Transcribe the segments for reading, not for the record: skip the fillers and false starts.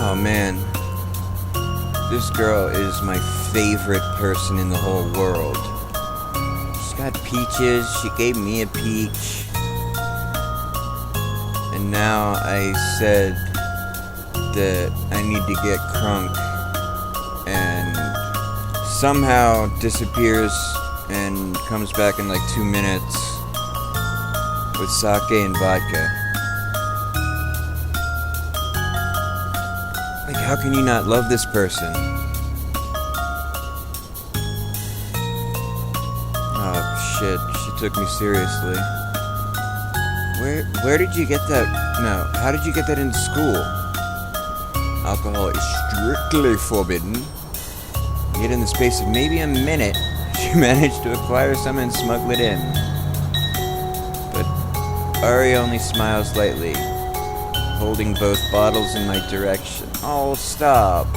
Oh man, this girl is my favorite person in the whole world. She's got peaches, she gave me a peach. And now I said that I need to get crunk. And somehow disappears and comes back in like 2 minutes with sake and vodka. Like, how can you not love this person? Oh shit, she took me seriously. Where did you get that? No, how did you get that in school? Alcohol is strictly forbidden. Yet in the space of maybe a minute, she managed to acquire some and smuggle it in. But Airi only smiles lightly, holding both bottles in my direction. Oh, stop.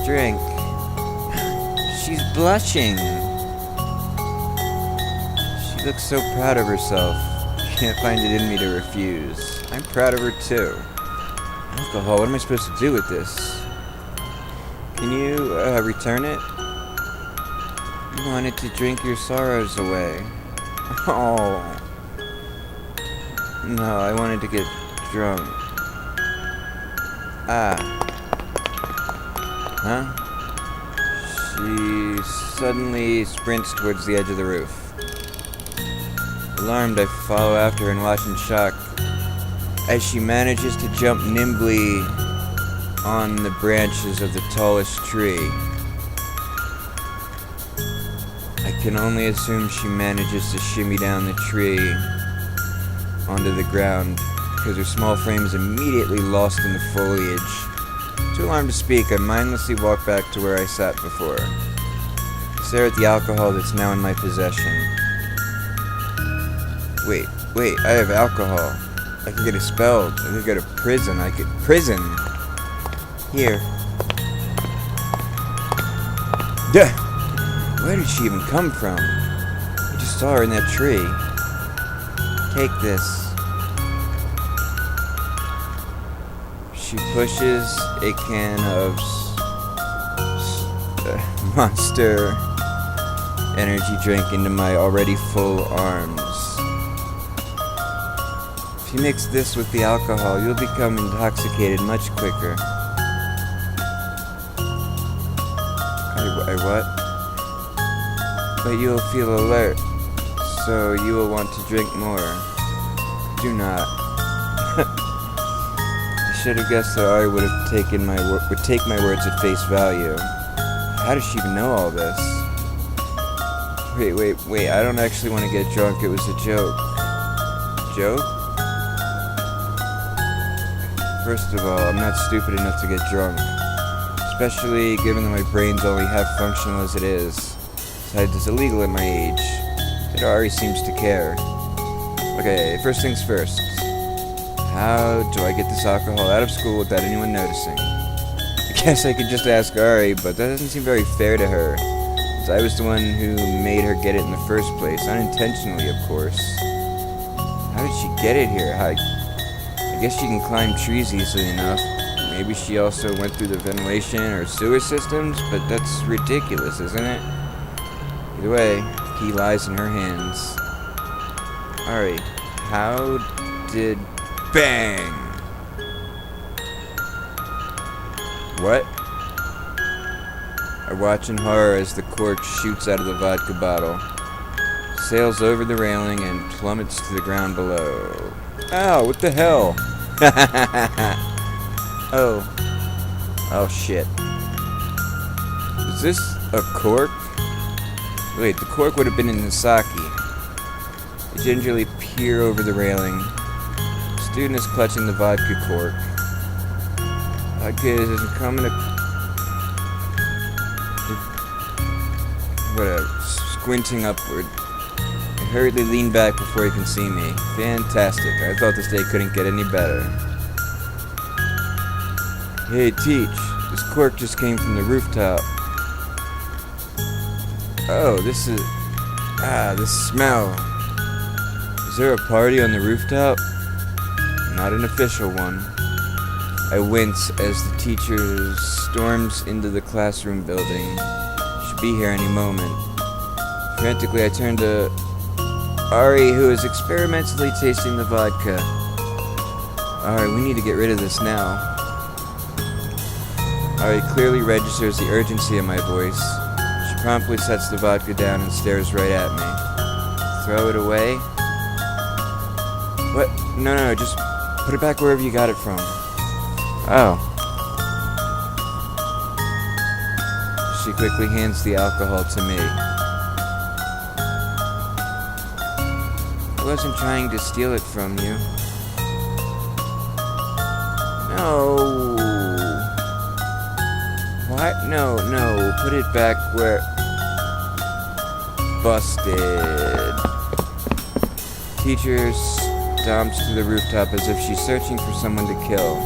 Drink. She's blushing. She looks so proud of herself. Can't find it in me to refuse. I'm proud of her too. Alcohol, what am I supposed to do with this? Can you return it? You wanted to drink your sorrows away. Oh. No, I wanted to get drunk. Huh? She suddenly sprints towards the edge of the roof. Alarmed, I follow after her and watch in shock as she manages to jump nimbly on the branches of the tallest tree. I can only assume she manages to shimmy down the tree onto the ground, because her small frame is immediately lost in the foliage. Too alarmed to speak, I mindlessly walk back to where I sat before. I stare at the alcohol that's now in my possession. Wait, I have alcohol. I can get expelled. I can go to prison. Prison! Here. Duh! Where did she even come from? I just saw her in that tree. Take this. She pushes a can of Monster energy drink into my already full arms. If you mix this with the alcohol, you'll become intoxicated much quicker. I what? But you will feel alert, so you will want to drink more. Do not. I should have guessed that Airi would take my words at face value. How does she even know all this? Wait, I don't actually want to get drunk, it was a joke. Joke? First of all, I'm not stupid enough to get drunk. Especially given that my brain's only half functional as it is. Besides, it's illegal at my age. That Airi seems to care. Okay, first things first. How do I get this alcohol out of school without anyone noticing? I guess I could just ask Airi, but that doesn't seem very fair to her, since I was the one who made her get it in the first place, unintentionally, of course. How did she get it here? I guess she can climb trees easily enough. Maybe she also went through the ventilation or sewer systems, but that's ridiculous, isn't it? Either way, the key lies in her hands. Airi, how did... Bang! What? I watch in horror as the cork shoots out of the vodka bottle, sails over the railing, and plummets to the ground below. Ow, what the hell? Oh shit. Is this a cork? Wait, the cork would have been in Misaki. I gingerly peer over the railing. The student is clutching the vodka cork. Vodka is coming to... Whatever. Squinting upward. I hurriedly lean back before he can see me. Fantastic. I thought this day couldn't get any better. Hey, Teach. This cork just came from the rooftop. Oh, this is... this smell. Is there a party on the rooftop? Not an official one. I wince as the teacher storms into the classroom building. She'll be here any moment. Frantically, I turn to Airi, who is experimentally tasting the vodka. Alright, we need to get rid of this now. Airi clearly registers the urgency of my voice. She promptly sets the vodka down and stares right at me. Throw it away? What? No, just put it back wherever you got it from. Oh. She quickly hands the alcohol to me. I wasn't trying to steal it from you. No. What? No. Put it back where... Busted. Teacher stomps to the rooftop as if she's searching for someone to kill.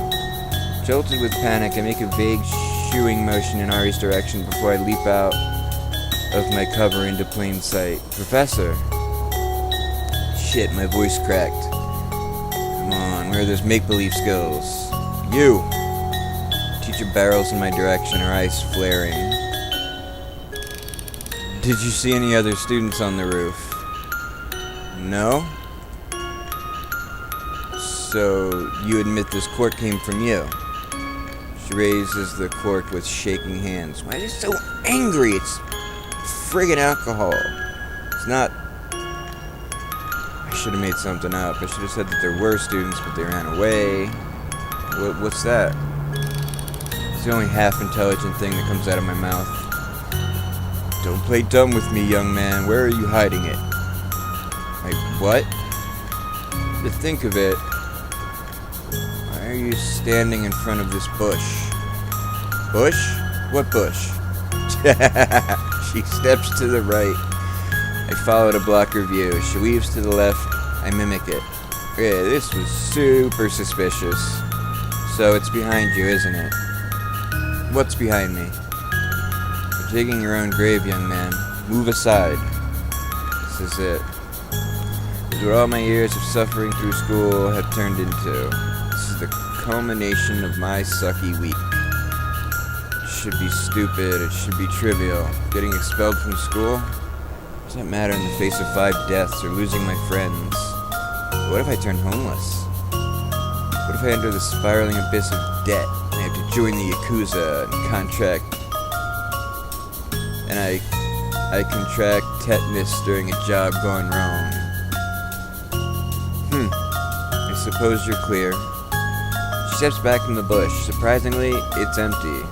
Jolted with panic, I make a vague shooing motion in Ari's direction before I leap out of my cover into plain sight. Professor. Shit, my voice cracked. Come on, where are those make-believe skills? You! Teacher barrels in my direction, her eyes flaring. Did you see any other students on the roof? No? So, you admit this cork came from you? She raises the cork with shaking hands. Why are you so angry? It's friggin' alcohol. It's not... I should have made something up. I should have said that there were students, but they ran away. What's that? It's the only half-intelligent thing that comes out of my mouth. Don't play dumb with me, young man. Where are you hiding it? Like, what? To think of it, why are you standing in front of this bush? Bush? What bush? She steps to the right. I follow to block her view. She weaves to the left. I mimic it. Yeah, this was super suspicious. So it's behind you, isn't it? What's behind me? You're digging your own grave, young man. Move aside. This is it. This is what all my years of suffering through school have turned into. This is the culmination of my sucky week. It should be stupid. It should be trivial. Getting expelled from school? Does that matter in the face of 5 deaths or losing my friends? But what if I turn homeless? What if I enter the spiraling abyss of debt and I have to join the Yakuza and contract... And I contract tetanus during a job gone wrong. I suppose you're clear. She steps back from the bush. Surprisingly, it's empty.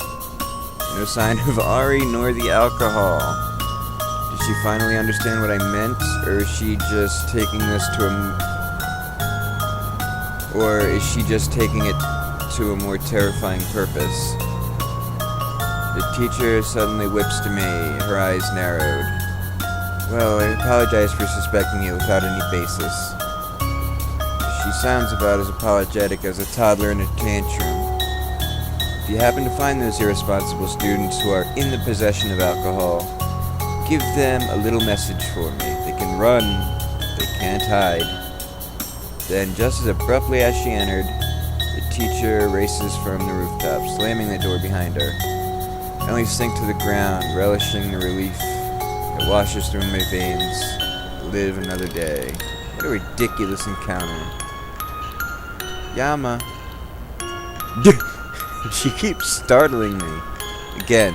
No sign of Airi nor the alcohol. Did she finally understand what I meant, or is she just taking this to a more terrifying purpose? The teacher suddenly whips to me, her eyes narrowed. Well, I apologize for suspecting you without any basis. She sounds about as apologetic as a toddler in a tantrum. If you happen to find those irresponsible students who are in the possession of alcohol, give them a little message for me. They can run, they can't hide. Then, just as abruptly as she entered, the teacher races from the rooftop, slamming the door behind her. I only sink to the ground, relishing the relief that washes through my veins. Live another day. What a ridiculous encounter. Yama. She keeps startling me. Again.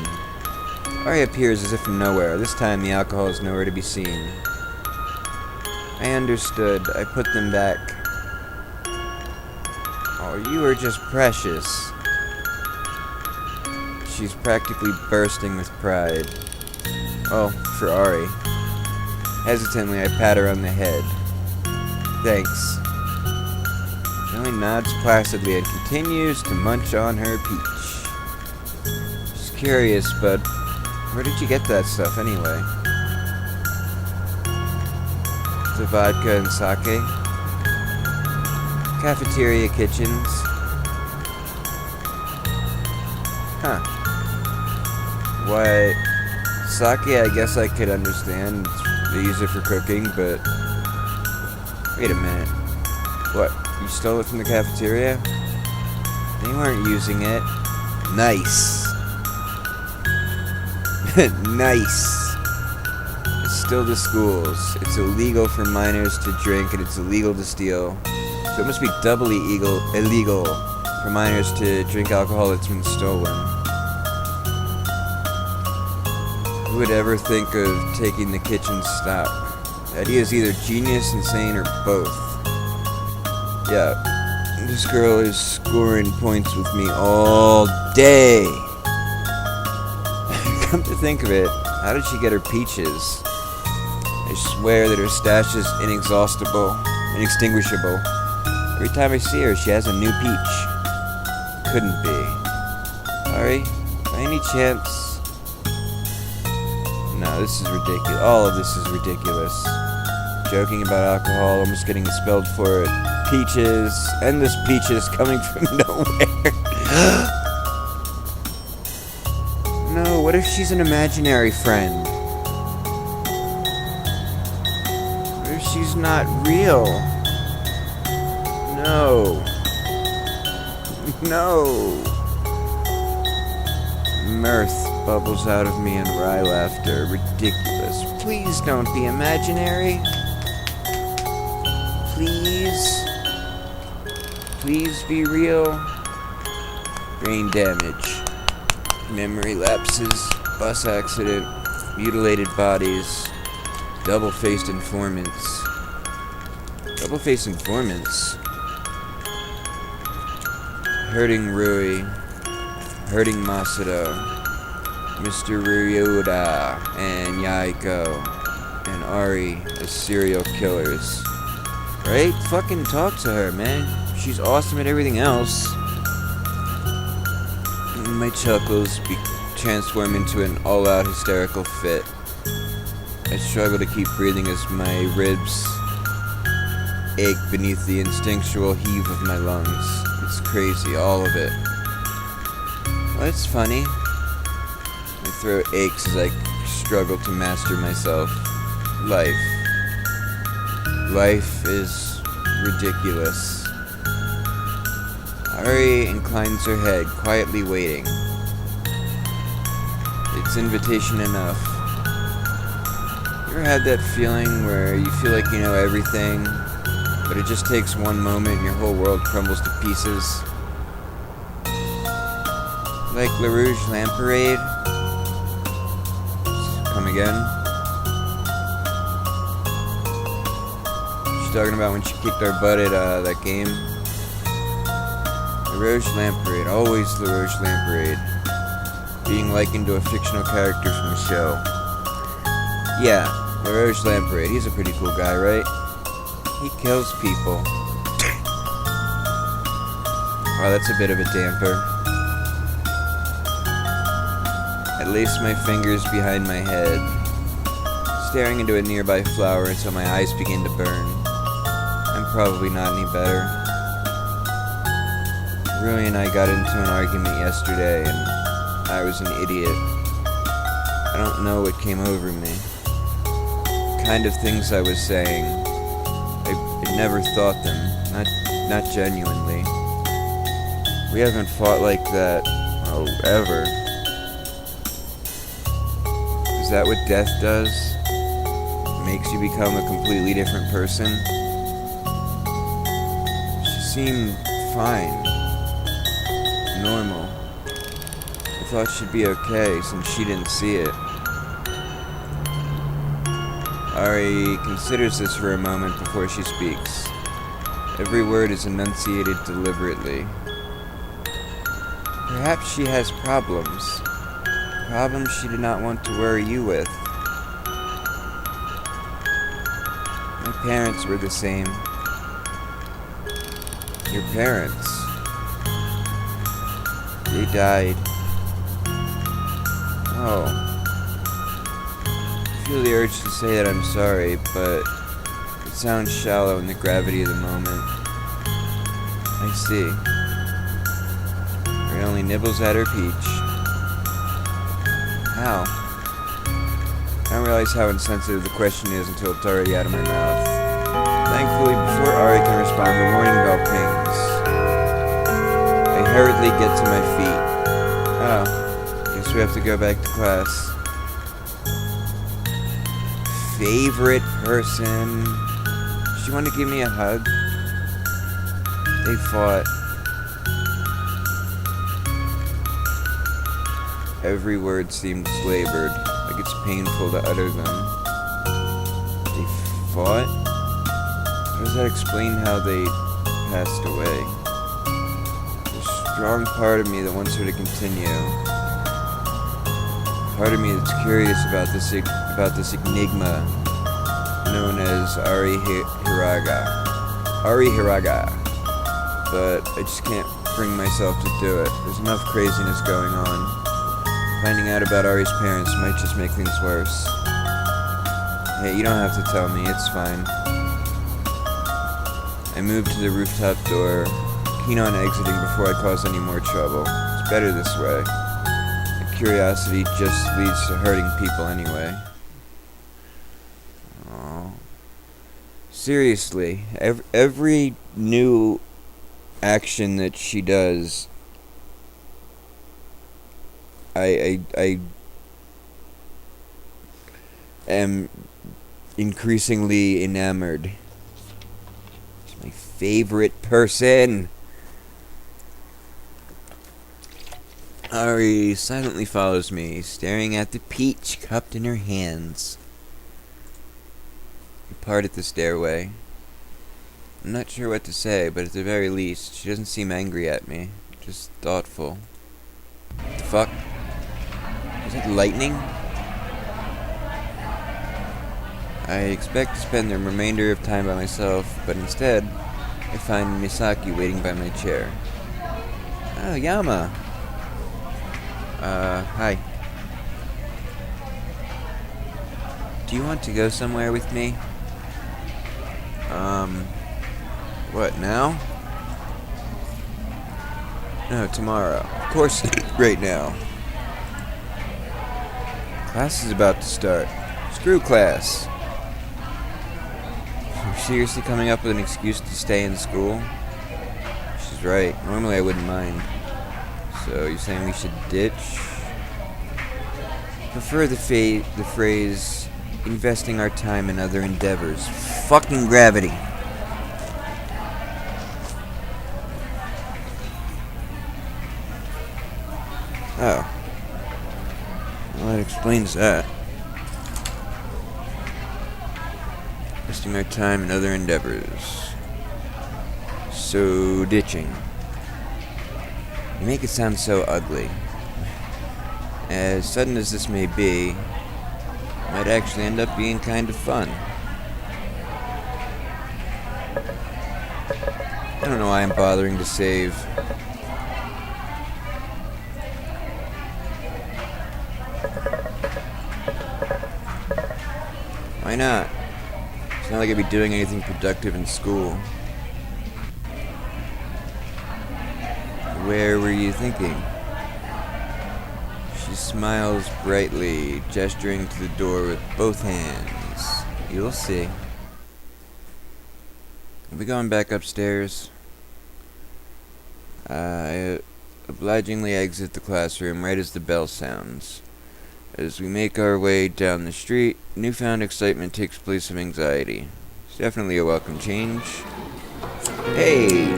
Ari appears as if from nowhere. This time the alcohol is nowhere to be seen. I understood. I put them back. Oh, you are just precious. She's practically bursting with pride. Oh, for Ari. Hesitantly, I pat her on the head. Thanks. She only nods placidly and continues to munch on her peach. She's curious, but where did you get that stuff anyway? The vodka and sake? Cafeteria kitchens? Huh. Why, sake I guess I could understand. They use it for cooking, but... Wait a minute. What, you stole it from the cafeteria? They weren't using it. Nice. Nice. It's still the schools. It's illegal for minors to drink and it's illegal to steal. So it must be doubly illegal for minors to drink alcohol that's been stolen. Who would ever think of taking the kitchen stock? The idea is either genius, insane, or both. Yeah, this girl is scoring points with me all day. Come to think of it, how did she get her peaches? I swear that her stash is inexhaustible, inextinguishable. Every time I see her, she has a new peach. Couldn't be. Sorry, by any chance? No, this is ridiculous. All of this is ridiculous. Joking about alcohol, almost getting expelled for it. Peaches, endless peaches coming from nowhere. No, what if she's an imaginary friend? What if she's not real? No. No. Mirth bubbles out of me in wry laughter. Ridiculous. Please don't be imaginary. Please. Please be real. Brain damage. Memory lapses. Bus accident. Mutilated bodies. Double-faced informants. Double-faced informants? Hurting Rui. Hurting Masato. Mr. Ryuda and Yaiko and Airi as serial killers. Right? Fucking talk to her, man. She's awesome at everything else. And my chuckles transform into an all-out hysterical fit. I struggle to keep breathing as my ribs ache beneath the instinctual heave of my lungs. It's crazy, all of it. Well, it's funny. My throat aches as I struggle to master myself. Life. Life is ridiculous. Airi inclines her head, quietly waiting. It's invitation enough. You ever had that feeling where you feel like you know everything, but it just takes one moment and your whole world crumbles to pieces? Like La Rouge Lamparade? Come again? She's talking about when she kicked our butt at that game. La Rouge Lamparade, always La Rouge Lamparade. Being likened to a fictional character from a show. Yeah, La Rouge Lamparade, he's a pretty cool guy, right? He kills people. Wow, that's a bit of a damper. I lace my fingers behind my head, staring into a nearby flower until my eyes begin to burn. I'm probably not any better. Rui and I got into an argument yesterday, and I was an idiot. I don't know what came over me. The kind of things I was saying, I never thought them, not genuinely. We haven't fought like that, ever. Is that what death does? Makes you become a completely different person? She seemed fine. Normal. I thought she'd be okay since she didn't see it. Airi considers this for a moment before she speaks. Every word is enunciated deliberately. Perhaps she has problems. Problems she did not want to worry you with. My parents were the same. Your parents? They died. Oh. I feel the urge to say that I'm sorry, but it sounds shallow in the gravity of the moment. I see. Ray only nibbles at her peach. How? I don't realize how insensitive the question is until it's already out of my mouth. Thankfully, before Airi can respond, the warning bell pings. I hurriedly get to my feet. Oh, guess we have to go back to class. Favorite person. She wanted to give me a hug. They fought. Every word seemed labored, like it's painful to utter them. They fought? How does that explain how they passed away? There's a strong part of me that wants her to continue. Part of me that's curious about this enigma known as Airi Hiraga. But I just can't bring myself to do it. There's enough craziness going on. Finding out about Ari's parents might just make things worse. Hey, you don't have to tell me, it's fine. I moved to the rooftop door, keen on exiting before I cause any more trouble. It's better this way. The curiosity just leads to hurting people anyway. Oh. Seriously, every new action that she does, I am increasingly enamored. She's my favorite person. Airi silently follows me, staring at the peach cupped in her hands. We part at the stairway. I'm not sure what to say, but at the very least, she doesn't seem angry at me. Just thoughtful. What the fuck? Is it lightning? I expect to spend the remainder of time by myself, but instead, I find Misaki waiting by my chair. Oh, Yama. Hi. Do you want to go somewhere with me? What, now? No, tomorrow. Of course, right now. Class is about to start. Screw class. You're seriously coming up with an excuse to stay in school? She's right. Normally I wouldn't mind. So, you're saying we should ditch? Prefer the phrase, investing our time in other endeavors. Fucking gravity. Oh. Well, that explains that. Investing our time in other endeavors. So, ditching. You make it sound so ugly. As sudden as this may be, it might actually end up being kind of fun. I don't know why I'm bothering to save. Why not? It's not like I'd be doing anything productive in school. Where were you thinking? She smiles brightly, gesturing to the door with both hands. You'll see. Are we going back upstairs? I obligingly exit the classroom right as the bell sounds. As we make our way down the street, newfound excitement takes place of anxiety. It's definitely a welcome change. Hey!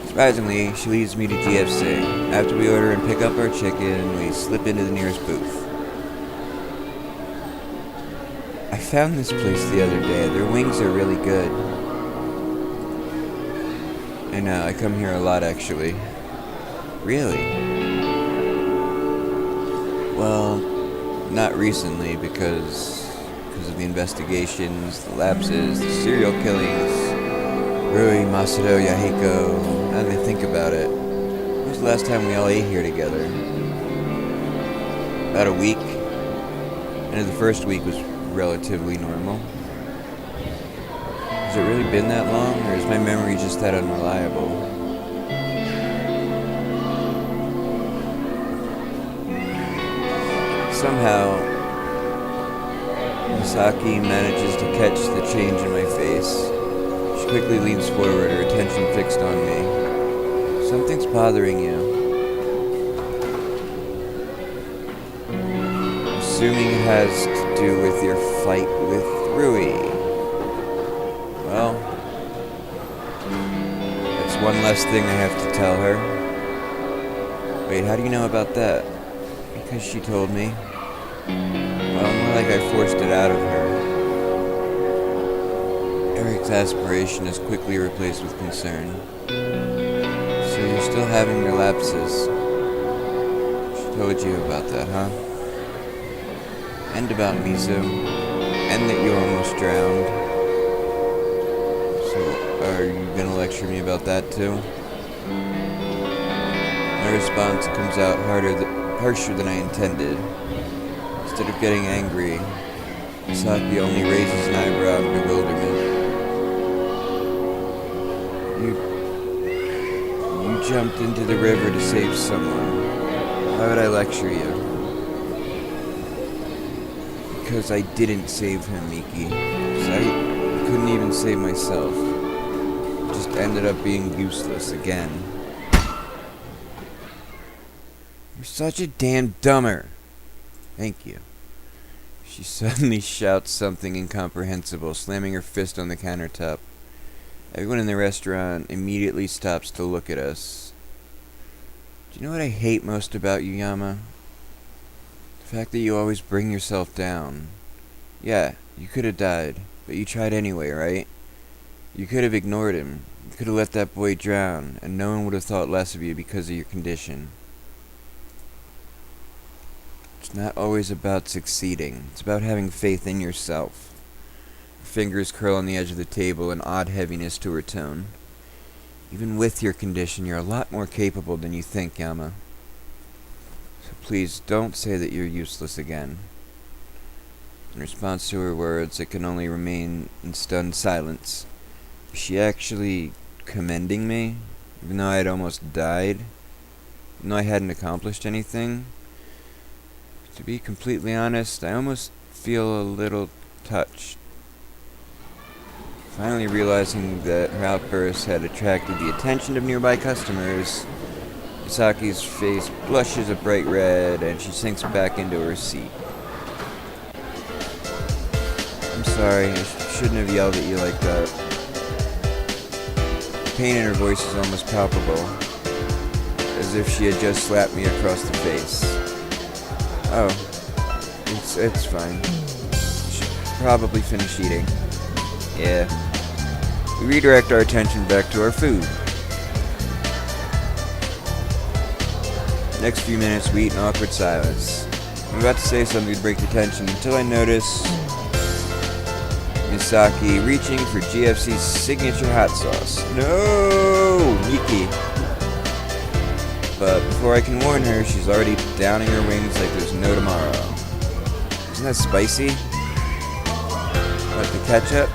Surprisingly, she leads me to GFC. After we order and pick up our chicken, we slip into the nearest booth. I found this place the other day. Their wings are really good. I know, I come here a lot actually. Really? Well, not recently because of the investigations, the lapses, the serial killings, Rui, Masato, Yahiko. Now that I think about it, when was the last time we all ate here together? About a week. And the first week was relatively normal. Has it really been that long, or is my memory just that unreliable? Somehow, Misaki manages to catch the change in my face. face. She quickly leans forward, her attention fixed on me. Something's bothering you. Assuming it has to do with your fight with Rui. Well, that's one less thing I have to tell her. Wait, how do you know about that? Because she told me. Well, more like I forced it out of her. Eric's exasperation is quickly replaced with concern. So you're still having your lapses. She told you about that, huh? And about Miso. And that you almost drowned. So, are you gonna lecture me about that too? My response comes out harsher than I intended. Instead of getting angry, Misaki only raises an eyebrow in bewilderment. You jumped into the river to save someone. Why would I lecture you? Because I didn't save him, Miki. Because I couldn't even save myself. Just ended up being useless again. You're such a damn dumber. Thank you. She suddenly shouts something incomprehensible, slamming her fist on the countertop. Everyone in the restaurant immediately stops to look at us. Do you know what I hate most about you, Yama? The fact that you always bring yourself down. Yeah, you could have died, but you tried anyway, right? You could have ignored him. You could have let that boy drown, and no one would have thought less of you because of your condition. It's not always about succeeding. It's about having faith in yourself. Her fingers curl on the edge of the table, an odd heaviness to her tone. Even with your condition, you're a lot more capable than you think, Yama. So please, don't say that you're useless again. In response to her words, I can only remain in stunned silence. Is she actually commending me? Even though I had almost died? Even though I hadn't accomplished anything? To be completely honest, I almost feel a little touched. Finally realizing that her outburst had attracted the attention of nearby customers, Misaki's face blushes a bright red and she sinks back into her seat. I'm sorry, I shouldn't have yelled at you like that. The pain in her voice is almost palpable, as if she had just slapped me across the face. Oh, it's fine. Should probably finish eating. Yeah. We redirect our attention back to our food. Next few minutes, we eat in awkward silence. I'm about to say something to break the tension until I notice Misaki reaching for GFC's signature hot sauce. No, Miki. But before I can warn her, she's already downing her wings like there's no tomorrow. Isn't that spicy? What, the ketchup?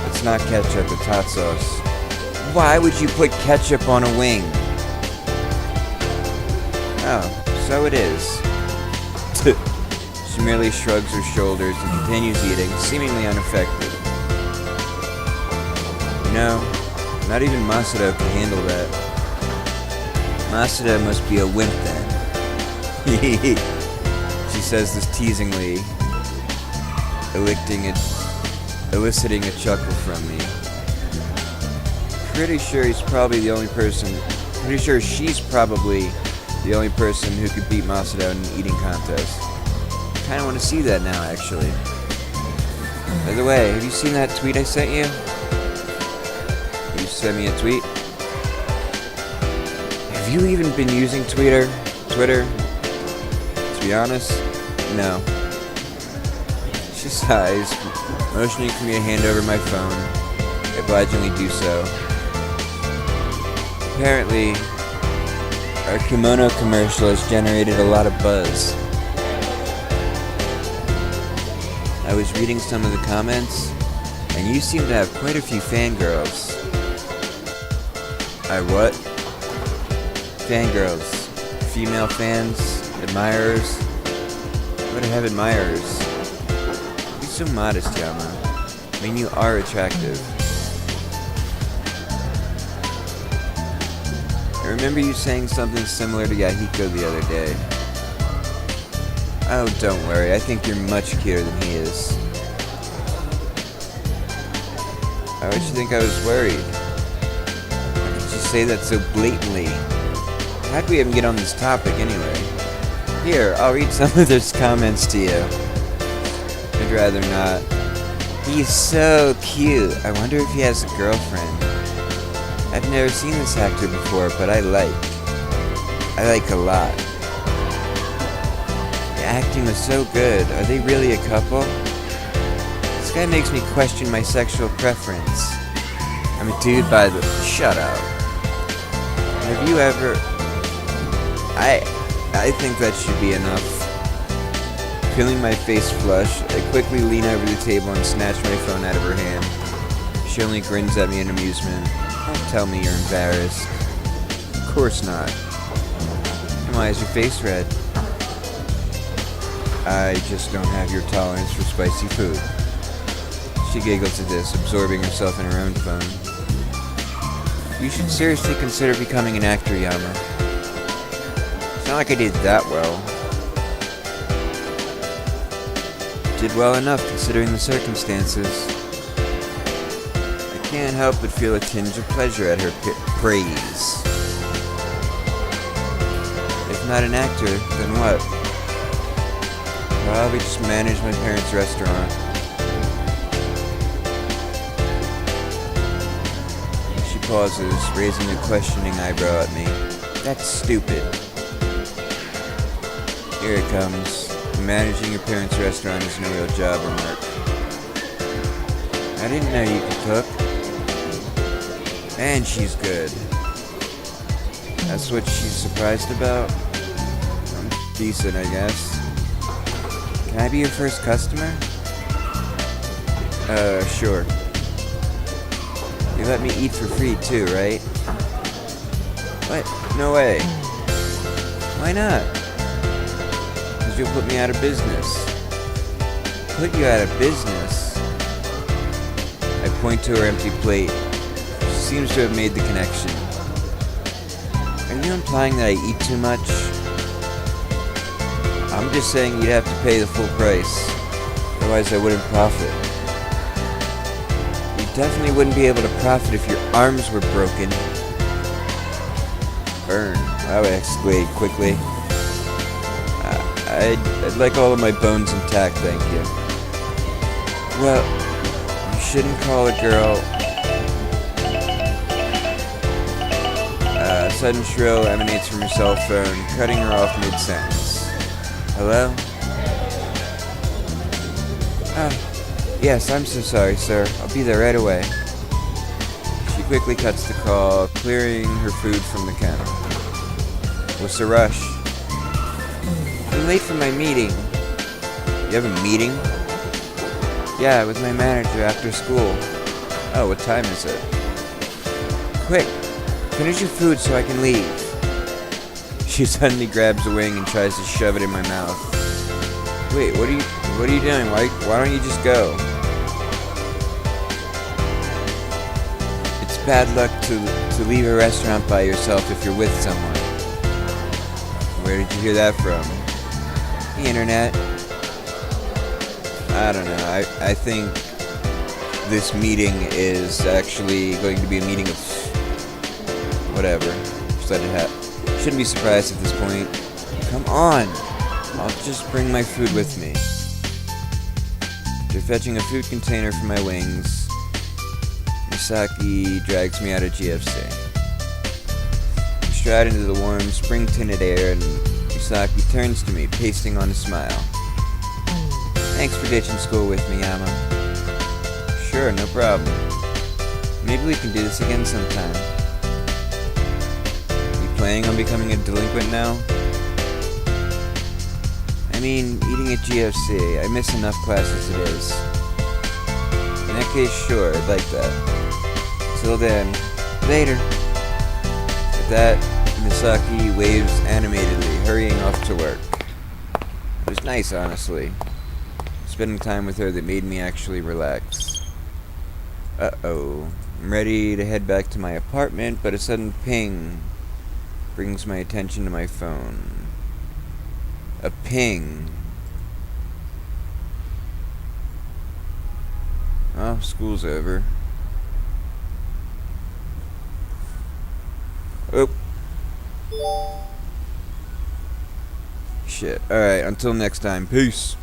It's not ketchup, it's hot sauce. Why would you put ketchup on a wing? Oh, so it is. She merely shrugs her shoulders and continues eating, seemingly unaffected. You know, not even Masuda can handle that. Masuda must be a wimp then. She says this teasingly, eliciting a chuckle from me. Pretty sure she's probably the only person who could beat Masuda in an eating contest. I kinda want to see that now, actually. By the way, have you seen that tweet I sent you? You sent me a tweet? Have you even been using Twitter? To be honest, no. She sighs, motioning for me to hand over my phone. I obligingly do so. Apparently, our kimono commercial has generated a lot of buzz. I was reading some of the comments, and you seem to have quite a few fangirls. I what? Fangirls. Female fans? Admirers? What do I have admirers? Be so modest, Yama. I mean, you are attractive. I remember you saying something similar to Yahiko the other day. Oh, don't worry. I think you're much cuter than he is. Why would you think I was worried? Why did you say that so blatantly? How'd we even get on this topic anyway? Here, I'll read some of those comments to you. I'd rather not. He's so cute. I wonder if he has a girlfriend. I've never seen this actor before, but I like a lot. The acting was so good. Are they really a couple? This guy makes me question my sexual preference. I'm a dude by the... Shut up. Have you ever... I think that should be enough. Feeling my face flush, I quickly lean over the table and snatch my phone out of her hand. She only grins at me in amusement. Don't tell me you're embarrassed. Of course not. Why is your face red? I just don't have your tolerance for spicy food. She giggles at this, absorbing herself in her own phone. You should seriously consider becoming an actor, Yama. It's not like I did that well. Did well enough considering the circumstances. I can't help but feel a tinge of pleasure at her praise. If not an actor, then what? Probably just manage my parents' restaurant. She pauses, raising a questioning eyebrow at me. That's stupid. Here it comes. Managing your parents' restaurant is no real job or work. I didn't know you could cook. And she's good. That's what she's surprised about? I'm decent, I guess. Can I be your first customer? Sure. You let me eat for free too, right? What? No way. Why not? Because you'll put me out of business. Put you out of business? I point to her empty plate. She seems to have made the connection. Are you implying that I eat too much? I'm just saying you'd have to pay the full price. Otherwise I wouldn't profit. You definitely wouldn't be able to profit if your arms were broken. Burn. I would exclaim quickly. I'd like all of my bones intact, thank you. Well, you shouldn't call a girl... A sudden shrill emanates from her cell phone, cutting her off mid-sentence. Hello? Yes, I'm so sorry, sir. I'll be there right away. She quickly cuts the call, clearing her food from the counter. What's the rush? I'm late for my meeting. You have a meeting? Yeah, with my manager after school. Oh, what time is it? Quick, finish your food so I can leave. She suddenly grabs a wing and tries to shove it in my mouth. Wait, what are you doing? Why don't you just go? It's bad luck to leave a restaurant by yourself if you're with someone. Where did you hear that from? The internet. I don't know. I think this meeting is actually going to be a meeting of whatever. Just let it happen. Shouldn't be surprised at this point. Come on! I'll just bring my food with me. After fetching a food container for my wings, Misaki drags me out of GFC. We stride into the warm, spring-tinted air, and Misaki turns to me, pasting on a smile. Thanks for ditching school with me, Yama. Sure, no problem. Maybe we can do this again sometime. You planning on becoming a delinquent now? I mean, eating at GFC. I miss enough class as it is. In that case, sure, I'd like that. Till then, later. With that, Misaki waves animatedly, hurrying off to work. It was nice, honestly. Spending time with her that made me actually relax. Uh-oh. I'm ready to head back to my apartment, but a sudden ping brings my attention to my phone. A ping. Oh, school's over. Oh. Shit. Alright, until next time. Peace.